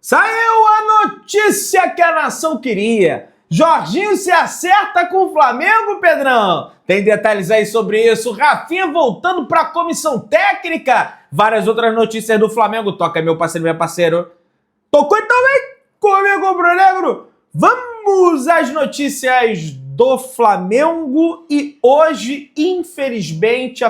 Saiu a notícia que a nação queria. Jorginho se acerta com o Flamengo, Pedrão? Tem detalhes aí sobre isso. Rafinha voltando para a comissão técnica. Várias outras notícias do Flamengo. Toca, meu parceiro, meu parceiro. Tocou também comigo, Bruno Negro. Vamos às notícias do Flamengo. E hoje, infelizmente,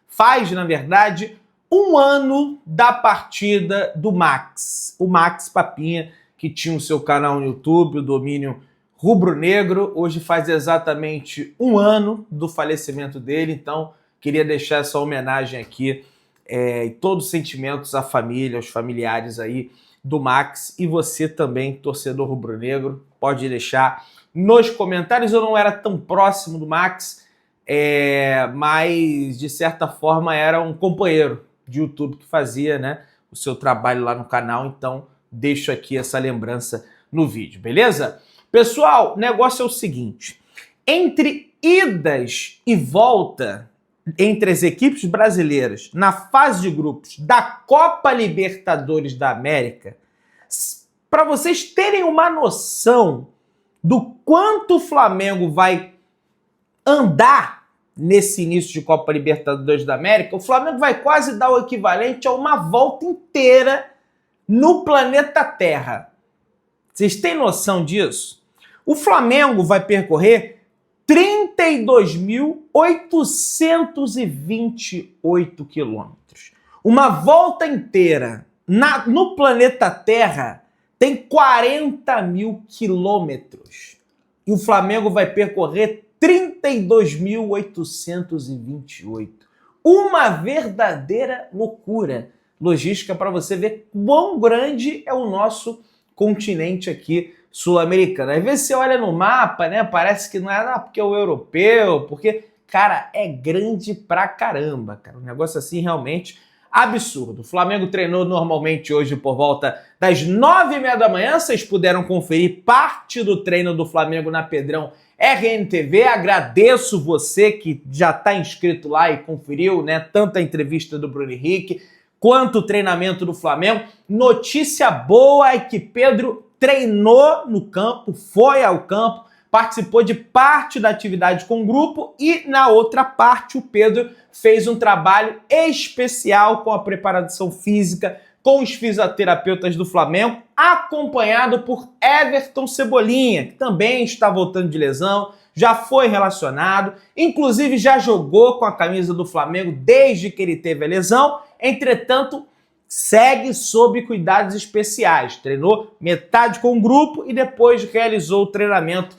faz, na verdade, um ano da partida do Max. O Max Papinha, que tinha o seu canal no YouTube, o domínio rubro-negro. Hoje faz exatamente um ano do falecimento dele, então queria deixar essa homenagem aqui e todos os sentimentos à família, aos familiares aí do Max. E você também, torcedor rubro-negro, pode deixar nos comentários. Eu não era tão próximo do Max, mas de certa forma era um companheiro de YouTube que fazia, né, o seu trabalho lá no canal, então deixo aqui essa lembrança no vídeo, beleza? Pessoal, o negócio é o seguinte, entre idas e volta entre as equipes brasileiras na fase de grupos da Copa Libertadores da América, para vocês terem uma noção do quanto o Flamengo vai andar nesse início de Copa Libertadores da América, o Flamengo vai quase dar o equivalente a uma volta inteira no planeta Terra. Vocês têm noção disso? O Flamengo vai percorrer 32.828 quilômetros. Uma volta inteira no planeta Terra tem 40 mil quilômetros. E o Flamengo vai percorrer 32.828. Uma verdadeira loucura logística para você ver quão grande é o nosso continente aqui sul-americano. Às vezes você olha no mapa, né? Parece que não é porque é o europeu, porque, cara, é grande pra caramba, cara. Um negócio assim realmente absurdo. O Flamengo treinou normalmente hoje por volta das 9h30 da manhã. Vocês puderam conferir parte do treino do Flamengo na Pedrão RNTV. Agradeço você que já está inscrito lá e conferiu, né, tanto a entrevista do Bruno Henrique quanto o treinamento do Flamengo. Notícia boa é que Pedro treinou no campo, foi ao campo, participou de parte da atividade com o grupo e na outra parte o Pedro fez um trabalho especial com a preparação física, com os fisioterapeutas do Flamengo, acompanhado por Everton Cebolinha, que também está voltando de lesão, já foi relacionado, inclusive já jogou com a camisa do Flamengo desde que ele teve a lesão, entretanto, segue sob cuidados especiais. Treinou metade com o grupo e depois realizou o treinamento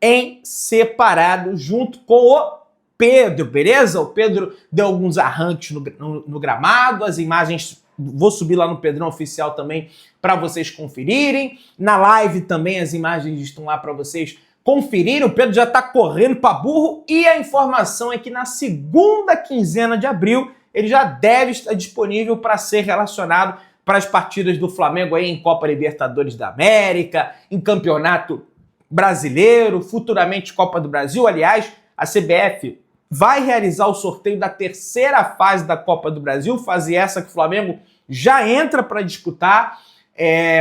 em separado junto com o Pedro, beleza? O Pedro deu alguns arranques no gramado, as imagens vou subir lá no Pedrão Oficial também para vocês conferirem. Na live também as imagens estão lá para vocês conferirem. O Pedro já está correndo para burro e a informação é que na segunda quinzena de abril ele já deve estar disponível para ser relacionado para as partidas do Flamengo aí em Copa Libertadores da América, em Campeonato Brasileiro, futuramente Copa do Brasil. Aliás, a CBF vai realizar o sorteio da terceira fase da Copa do Brasil, fase essa que o Flamengo já entra para disputar.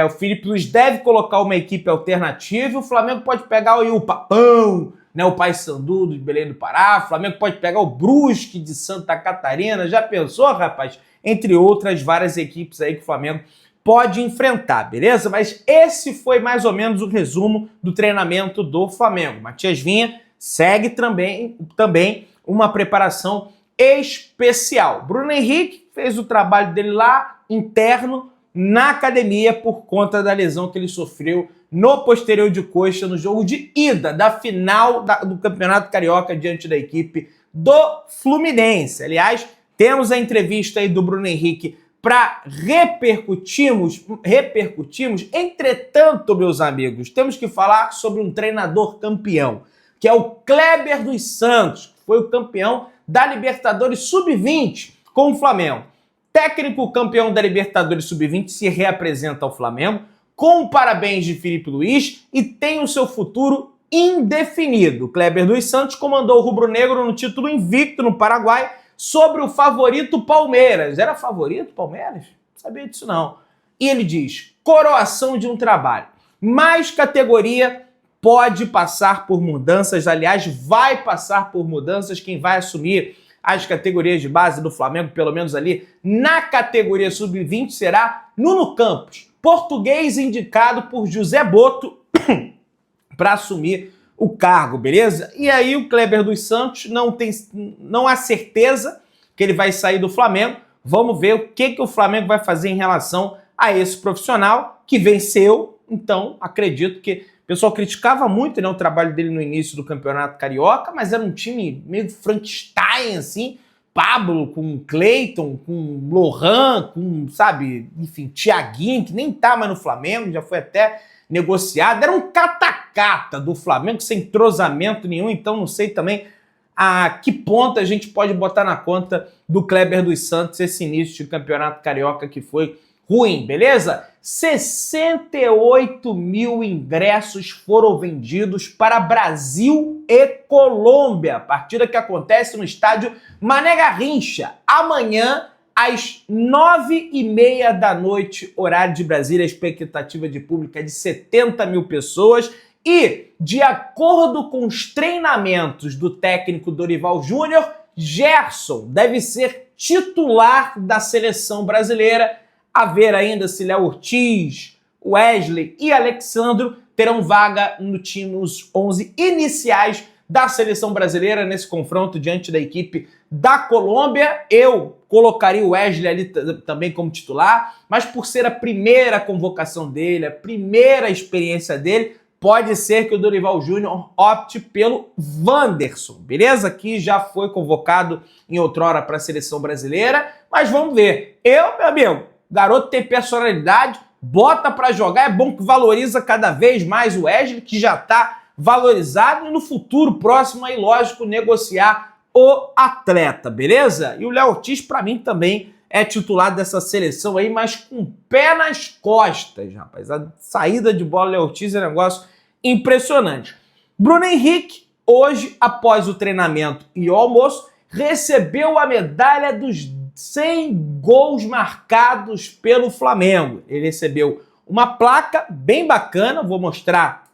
O Felipe Luiz deve colocar uma equipe alternativa. O Flamengo pode pegar o Papão, né, o Paysandu de Belém do Pará. O Flamengo pode pegar o Brusque de Santa Catarina. Já pensou, rapaz? Entre outras várias equipes aí que o Flamengo pode enfrentar, beleza? Mas esse foi mais ou menos o resumo do treinamento do Flamengo. Matias Vinha segue também uma preparação especial. Bruno Henrique fez o trabalho dele lá, interno, na academia, por conta da lesão que ele sofreu no posterior de coxa no jogo de ida da final do Campeonato Carioca diante da equipe do Fluminense. Aliás, temos a entrevista aí do Bruno Henrique para repercutirmos. Entretanto, meus amigos, temos que falar sobre um treinador campeão, que é o Kleber dos Santos, que foi o campeão da Libertadores Sub-20 com o Flamengo. Técnico campeão da Libertadores Sub-20 se reapresenta ao Flamengo, com parabéns de Felipe Luiz e tem o seu futuro indefinido. Kleber dos Santos comandou o rubro-negro no título invicto no Paraguai sobre o favorito Palmeiras. Era favorito Palmeiras? Não sabia disso não. e ele diz: coroação de um trabalho. Mais categoria pode passar por mudanças, aliás, vai passar por mudanças. Quem vai assumir as categorias de base do Flamengo, pelo menos ali na categoria sub-20, será Nuno Campos, português indicado por José Boto para assumir o cargo, beleza? E aí o Kleber dos Santos não há certeza que ele vai sair do Flamengo. Vamos ver o que o Flamengo vai fazer em relação a esse profissional que venceu. Então, acredito que o pessoal criticava muito, né, o trabalho dele no início do Campeonato Carioca, mas era um time meio Frankenstein, assim, Pablo com Cleiton, com Lohan, com, sabe, enfim, Thiaguinho, que nem tá mais no Flamengo, já foi até negociado. Era um catacata do Flamengo, sem entrosamento nenhum, então não sei também a que ponto a gente pode botar na conta do Kleber dos Santos esse início de Campeonato Carioca que foi ruim, beleza? 68 mil ingressos foram vendidos para Brasil e Colômbia, partida que acontece no estádio Mané Garrincha, amanhã às 9h30 da noite, horário de Brasília. A expectativa de público é de 70 mil pessoas e, de acordo com os treinamentos do técnico Dorival Júnior, Gerson deve ser titular da seleção brasileira. A ver ainda se Léo Ortiz, Wesley e Alexandro terão vaga no time, nos 11 iniciais da seleção brasileira nesse confronto diante da equipe da Colômbia. Eu colocaria o Wesley ali também como titular, mas por ser a primeira convocação dele, a primeira experiência dele, pode ser que o Dorival Júnior opte pelo Wanderson, beleza? Que já foi convocado em outrora para a seleção brasileira, mas vamos ver. Meu amigo, garoto tem personalidade, bota pra jogar, é bom que valoriza cada vez mais o Wesley, que já tá valorizado, e no futuro próximo aí, lógico, negociar o atleta, beleza? E o Léo Ortiz, pra mim, também é titular dessa seleção aí, mas com o pé nas costas, rapaz. A saída de bola do Léo Ortiz é um negócio impressionante. Bruno Henrique, hoje, após o treinamento e o almoço, recebeu a medalha dos 100 gols marcados pelo Flamengo. Ele recebeu uma placa bem bacana, vou mostrar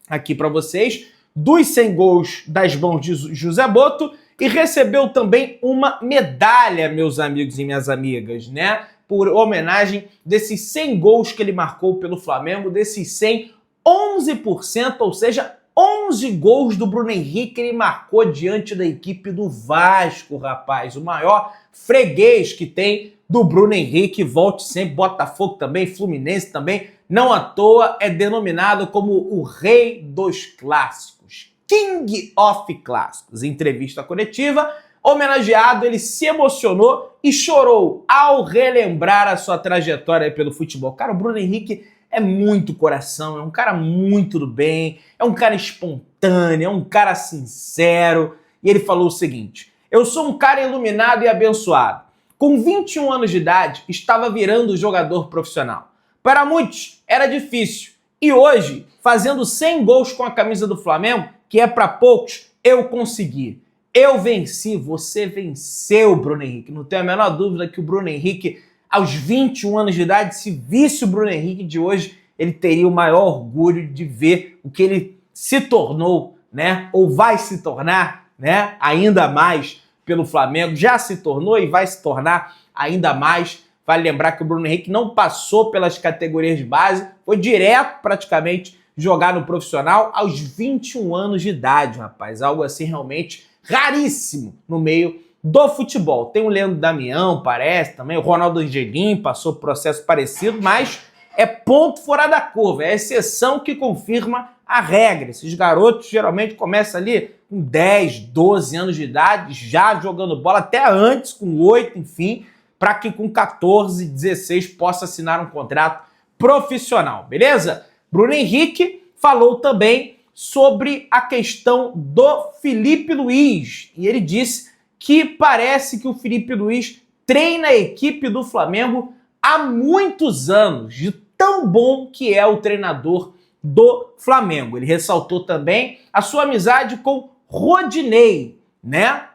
aqui para vocês, dos 100 gols das mãos de José Boto, e recebeu também uma medalha, meus amigos e minhas amigas, né? Por homenagem desses 100 gols que ele marcou pelo Flamengo, desses 100, 11%, ou seja, 11 gols do Bruno Henrique ele marcou diante da equipe do Vasco, rapaz. O maior freguês que tem do Bruno Henrique, volte sempre, Botafogo também, Fluminense também. Não à toa é denominado como o rei dos clássicos, King of Clássicos. Em entrevista coletiva, homenageado, ele se emocionou e chorou ao relembrar a sua trajetória pelo futebol. Cara, o Bruno Henrique é muito coração, é um cara muito do bem, é um cara espontâneo, é um cara sincero. E ele falou o seguinte: eu sou um cara iluminado e abençoado. Com 21 anos de idade, estava virando jogador profissional. Para muitos, era difícil. E hoje, fazendo 100 gols com a camisa do Flamengo, que é para poucos, eu consegui. Eu venci, você venceu, Bruno Henrique. Não tenho a menor dúvida que o Bruno Henrique, aos 21 anos de idade, se visse o Bruno Henrique de hoje, ele teria o maior orgulho de ver o que ele se tornou, né? Ou vai se tornar, né? Ainda mais pelo Flamengo. Já se tornou e vai se tornar ainda mais. Vale lembrar que o Bruno Henrique não passou pelas categorias de base, foi direto praticamente jogar no profissional aos 21 anos de idade, rapaz. Algo assim realmente raríssimo no meio do futebol. Tem o Leandro Damião, parece, também o Ronaldo Angelim passou por processo parecido, mas é ponto fora da curva, é a exceção que confirma a regra. Esses garotos geralmente começam ali com 10, 12 anos de idade, já jogando bola, até antes, com 8, enfim, para que com 14, 16 possa assinar um contrato profissional, beleza? Bruno Henrique falou também sobre a questão do Felipe Luiz, e ele disse que parece que o Felipe Luiz treina a equipe do Flamengo há muitos anos, de tão bom que é o treinador do Flamengo. Ele ressaltou também a sua amizade com Rodinei, né?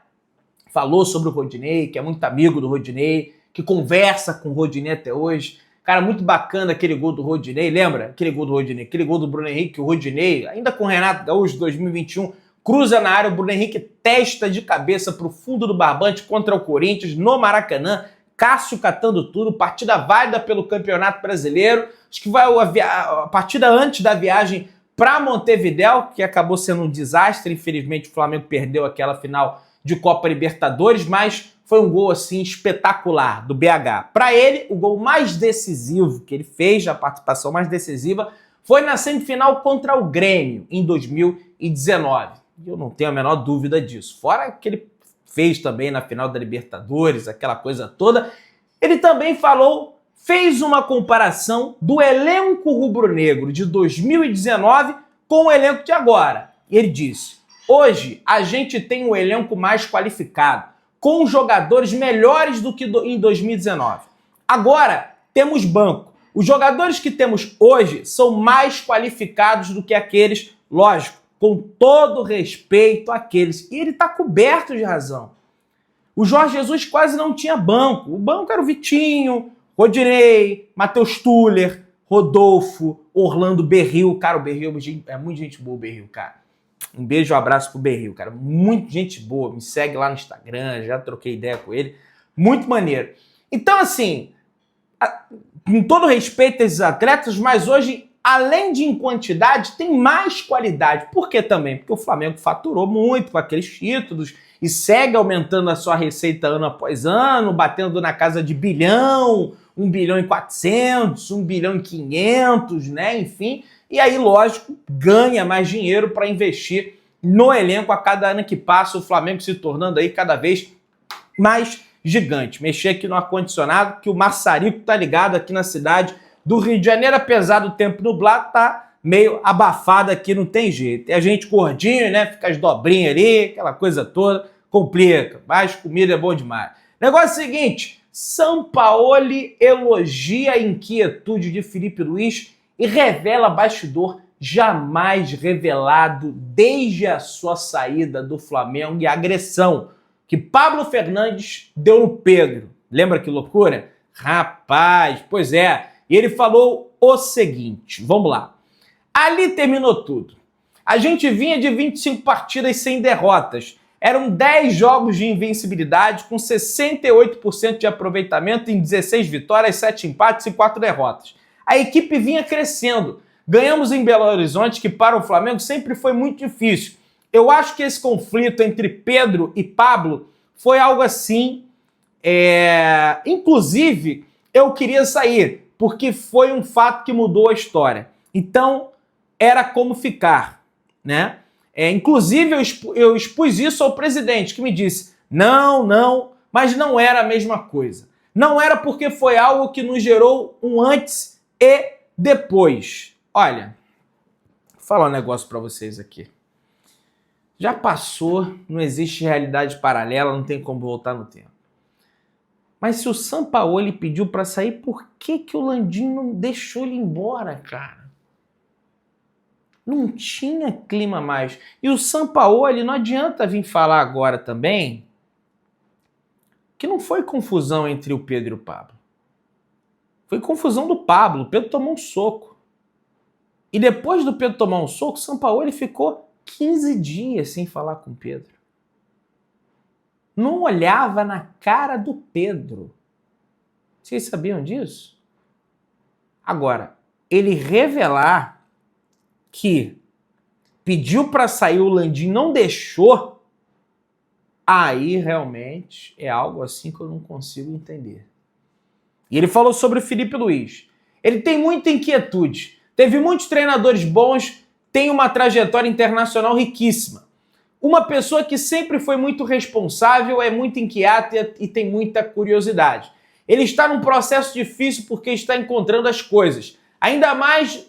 Falou sobre o Rodinei, que é muito amigo do Rodinei, que conversa com o Rodinei até hoje. Cara, muito bacana aquele gol do Rodinei, lembra? Aquele gol do Rodinei, aquele gol do Bruno Henrique, o Rodinei, ainda com o Renato Gaúcho, 2021, cruza na área, o Bruno Henrique testa de cabeça pro fundo do barbante contra o Corinthians, no Maracanã, Cássio catando tudo, partida válida pelo Campeonato Brasileiro, acho que vai a partida antes da viagem para Montevidéu, que acabou sendo um desastre, infelizmente o Flamengo perdeu aquela final de Copa Libertadores, mas foi um gol assim espetacular do BH. Para ele, o gol mais decisivo que ele fez, a participação mais decisiva, foi na semifinal contra o Grêmio, em 2019. Eu não tenho a menor dúvida disso. Fora que ele fez também na final da Libertadores, aquela coisa toda. Ele também fez uma comparação do elenco rubro-negro de 2019 com o elenco de agora. E ele disse: hoje a gente tem um elenco mais qualificado, com jogadores melhores do que em 2019. Agora temos banco. Os jogadores que temos hoje são mais qualificados do que aqueles, lógico, com todo respeito àqueles. E ele está coberto de razão. O Jorge Jesus quase não tinha banco. O banco era o Vitinho, Rodinei, Matheus Tuller, Rodolfo, Orlando Berril. Cara, o Berril é muito gente boa, o Berril, cara. Um beijo, um abraço pro Berril, cara. Muito gente boa. Me segue lá no Instagram, já troquei ideia com ele. Muito maneiro. Então, assim, com todo respeito a esses atletas, mas hoje, além de em quantidade, tem mais qualidade. Por que também? Porque o Flamengo faturou muito com aqueles títulos e segue aumentando a sua receita ano após ano, batendo na casa de bilhão, 1 bilhão e 400, 1 bilhão e 500, né? Enfim, e aí, lógico, ganha mais dinheiro para investir no elenco a cada ano que passa, o Flamengo se tornando aí cada vez mais gigante. Mexer aqui no ar-condicionado, que o maçarico tá ligado aqui na cidade do Rio de Janeiro, apesar do tempo nublado, tá meio abafado aqui, não tem jeito. E a gente gordinho, né? Fica as dobrinhas ali, aquela coisa toda, complica. Mas comida é bom demais. Negócio é o seguinte, Sampaoli elogia a inquietude de Felipe Luiz e revela bastidor jamais revelado desde a sua saída do Flamengo e a agressão que Pablo Fernandes deu no Pedro. Lembra que loucura? Rapaz, pois é. E ele falou o seguinte, vamos lá. Ali terminou tudo. A gente vinha de 25 partidas sem derrotas. Eram 10 jogos de invencibilidade com 68% de aproveitamento em 16 vitórias, 7 empates e 4 derrotas. A equipe vinha crescendo. Ganhamos em Belo Horizonte, que para o Flamengo sempre foi muito difícil. Eu acho que esse conflito entre Pedro e Pablo foi algo assim. Inclusive, eu queria sair, porque foi um fato que mudou a história. Então, era como ficar, né? Inclusive, eu expus isso ao presidente, que me disse, não, mas não era a mesma coisa. Não era porque foi algo que nos gerou um antes e depois. Olha, vou falar um negócio para vocês aqui. Já passou, não existe realidade paralela, não tem como voltar no tempo. Mas se o Sampaoli pediu para sair, por que o Landim não deixou ele embora, cara? Não tinha clima mais. E o Sampaoli, não adianta vir falar agora também que não foi confusão entre o Pedro e o Pablo. Foi confusão do Pablo. O Pedro tomou um soco. E depois do Pedro tomar um soco, o Sampaoli ficou 15 dias sem falar com o Pedro. Não olhava na cara do Pedro. Vocês sabiam disso? Agora, ele revelar que pediu para sair o Landim, não deixou, aí realmente é algo assim que eu não consigo entender. E ele falou sobre o Felipe Luiz. Ele tem muita inquietude. Teve muitos treinadores bons, tem uma trajetória internacional riquíssima. Uma pessoa que sempre foi muito responsável, é muito inquieta e tem muita curiosidade. Ele está num processo difícil porque está encontrando as coisas. Ainda mais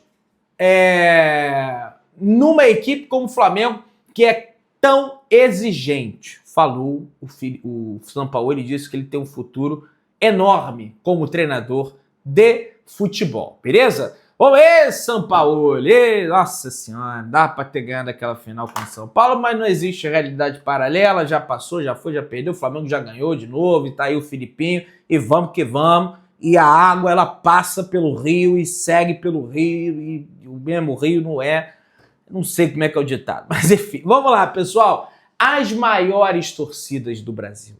numa equipe como o Flamengo, que é tão exigente. Falou o Sampaoli, disse que ele tem um futuro enorme como treinador de futebol. Beleza? Bom, Sampaoli, nossa senhora, dá para ter ganhado aquela final com o São Paulo, mas não existe realidade paralela, já passou, já foi, já perdeu, o Flamengo já ganhou de novo, e tá aí o Filipinho, e vamos que vamos, e a água ela passa pelo rio e segue pelo rio e o mesmo rio não é, não sei como é que é o ditado, mas enfim, vamos lá, pessoal. As maiores torcidas do Brasil.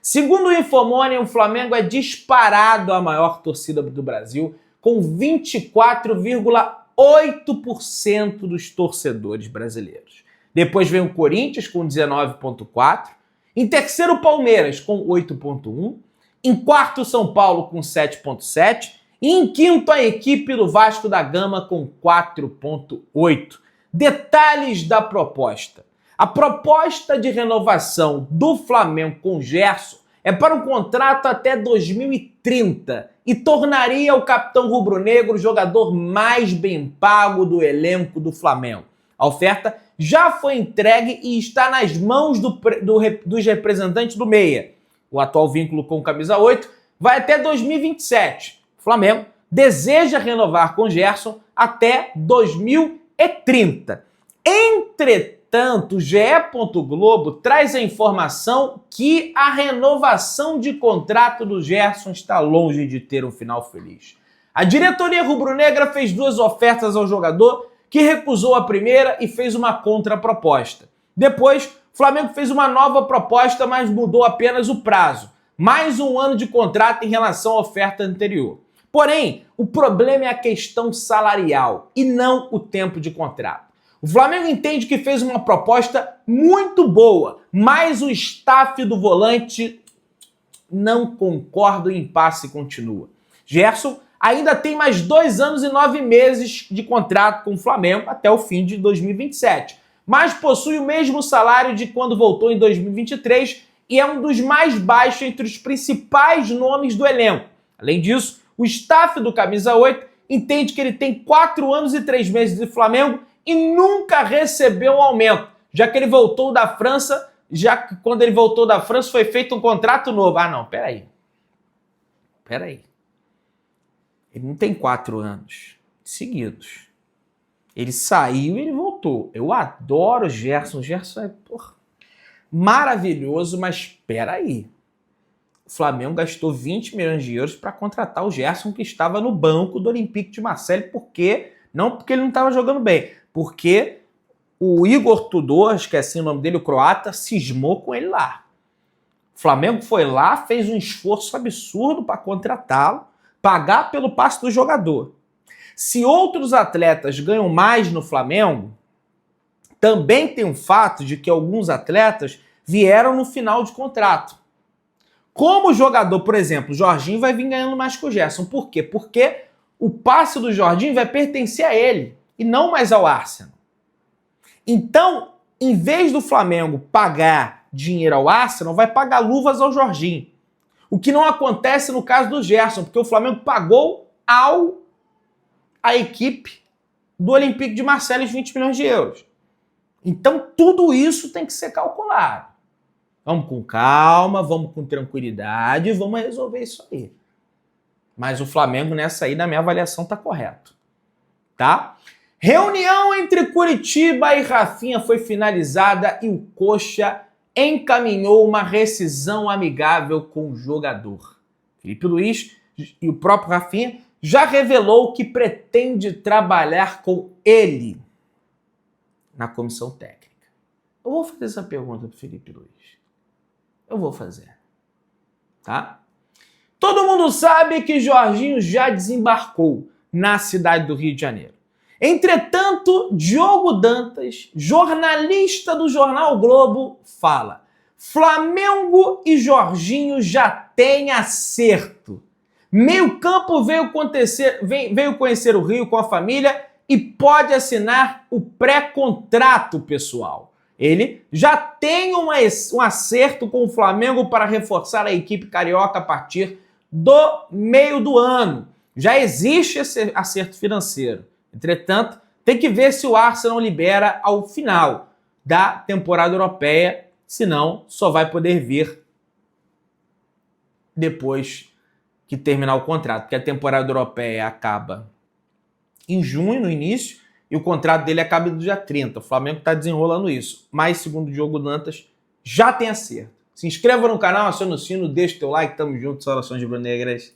Segundo o Infomoney, o Flamengo é disparado a maior torcida do Brasil, com 24,8% dos torcedores brasileiros. Depois vem o Corinthians com 19,4%, em terceiro o Palmeiras com 8,1%, em quarto São Paulo com 7,7% e em quinto a equipe do Vasco da Gama com 4,8%. Detalhes da proposta. A proposta de renovação do Flamengo com Gerson é para um contrato até 2030 e tornaria o capitão rubro-negro o jogador mais bem pago do elenco do Flamengo. A oferta já foi entregue e está nas mãos dos representantes do Meia. O atual vínculo com o Camisa 8 vai até 2027. O Flamengo deseja renovar com Gerson até 2030. Entretanto, o GE. Globo traz a informação que a renovação de contrato do Gerson está longe de ter um final feliz. A diretoria rubro-negra fez 2 ofertas ao jogador, que recusou a primeira e fez uma contraproposta. Depois, o Flamengo fez uma nova proposta, mas mudou apenas o prazo. Mais 1 ano de contrato em relação à oferta anterior. Porém, o problema é a questão salarial e não o tempo de contrato. O Flamengo entende que fez uma proposta muito boa, mas o staff do volante não concorda e o impasse continua. Gerson ainda tem mais 2 anos e 9 meses de contrato com o Flamengo até o fim de 2027, mas possui o mesmo salário de quando voltou em 2023 e é um dos mais baixos entre os principais nomes do elenco. Além disso, o staff do Camisa 8 entende que ele tem 4 anos e 3 meses de Flamengo e nunca recebeu um aumento, já que ele voltou da França, já que quando ele voltou da França foi feito um contrato novo. Ah, não, peraí. Ele não tem 4 anos seguidos. Ele saiu e ele voltou. Eu adoro o Gerson. O Gerson é maravilhoso, mas peraí. O Flamengo gastou 20 milhões de euros para contratar o Gerson, que estava no banco do Olympique de Marseille. Por quê? Não porque ele não estava jogando bem, porque o Igor Tudor, esqueci o nome dele, o croata, cismou com ele lá. O Flamengo foi lá, fez um esforço absurdo para contratá-lo, pagar pelo passe do jogador. Se outros atletas ganham mais no Flamengo, também tem o fato de que alguns atletas vieram no final de contrato. Como jogador, por exemplo, o Jorginho vai vir ganhando mais que o Gerson. Por quê? Porque o passe do Jorginho vai pertencer a ele e não mais ao Arsenal. Então, em vez do Flamengo pagar dinheiro ao Arsenal, vai pagar luvas ao Jorginho. O que não acontece no caso do Gerson, porque o Flamengo pagou à equipe do Olympique de Marseille os 20 milhões de euros. Então, tudo isso tem que ser calculado. Vamos com calma, vamos com tranquilidade, vamos resolver isso aí. Mas o Flamengo nessa aí, na minha avaliação, tá correto. Tá? Reunião entre Curitiba e Rafinha foi finalizada e o Coxa encaminhou uma rescisão amigável com o jogador. Felipe Luiz e o próprio Rafinha já revelou que pretende trabalhar com ele na comissão técnica. Eu vou fazer essa pergunta para o Felipe Luiz. Eu vou fazer. Tá? Todo mundo sabe que Jorginho já desembarcou na cidade do Rio de Janeiro. Entretanto, Diogo Dantas, jornalista do jornal Globo, fala: Flamengo e Jorginho já têm acerto. Meio-campo veio conhecer o Rio com a família e pode assinar o pré-contrato, pessoal. Ele já tem um acerto com o Flamengo para reforçar a equipe carioca a partir do meio do ano. Já existe esse acerto financeiro. Entretanto, tem que ver se o Arsenal libera ao final da temporada europeia, senão só vai poder vir depois que terminar o contrato, porque a temporada europeia acaba em junho, no início, e o contrato dele acaba no dia 30. O Flamengo está desenrolando isso. Mas, segundo o Diogo Dantas, já tem acerto. Se inscreva no canal, acione o sino, deixa o teu like, tamo junto, saudações rubro-negras.